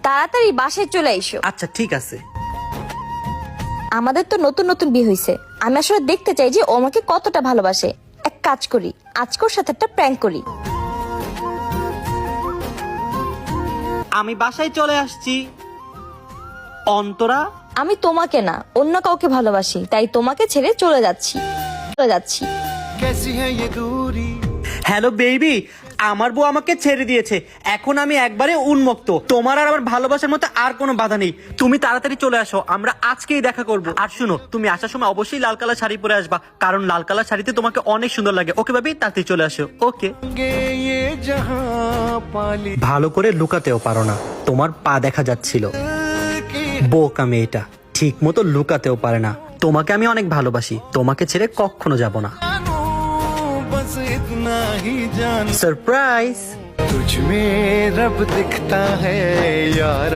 তাড়াতাড়ি বাসায় চলে আইসো। আচ্ছা ঠিক আছে। আমাদের তো নতুন নতুন বিয়ে হয়েছে, আমি আসলে দেখতে চাই যে ও আমাকে কতটা ভালোবাসে। এক কাজ করি, আজকে ওর সাথে একটা প্র্যাঙ্ক করি। আমি বাসায় চলে আসছি। অন্তরা, আমি তোমাকে না অন্য কাউকে ভালোবাসি, তাই তোমাকে ছেড়ে চলে যাচ্ছি। হ্যালো বেবি, আমার বউ আমাকে ছেড়ে দিয়েছে, এখন আমি একবারে উন্মুক্ত। তোমার আর আমার ভালোবাসার মধ্যে আর কোনো বাধা নেই। তুমি তাড়াতাড়ি চলে আসো, আমরা আজকেই দেখা করব। আর শুনো, তুমি আসার সময় অবশ্যই লাল কালার শাড়ি পরে আসবা, কারণ লাল কালার শাড়িতে তোমাকে অনেক সুন্দর লাগে। ওকে ভাবি, তাড়াতাড়ি চলে আসো। ওকে। ভালো করে লুকাতেও পারো না, তোমার পা দেখা যাচ্ছিল। বোকা মেয়েটা, ঠিক মতো লুকাতেও পারে না। তোমাকে আমি অনেক ভালোবাসি, তোমাকে ছেড়ে কখনো যাব না। सरप्राइज। तुझ में रब दिखता है यार।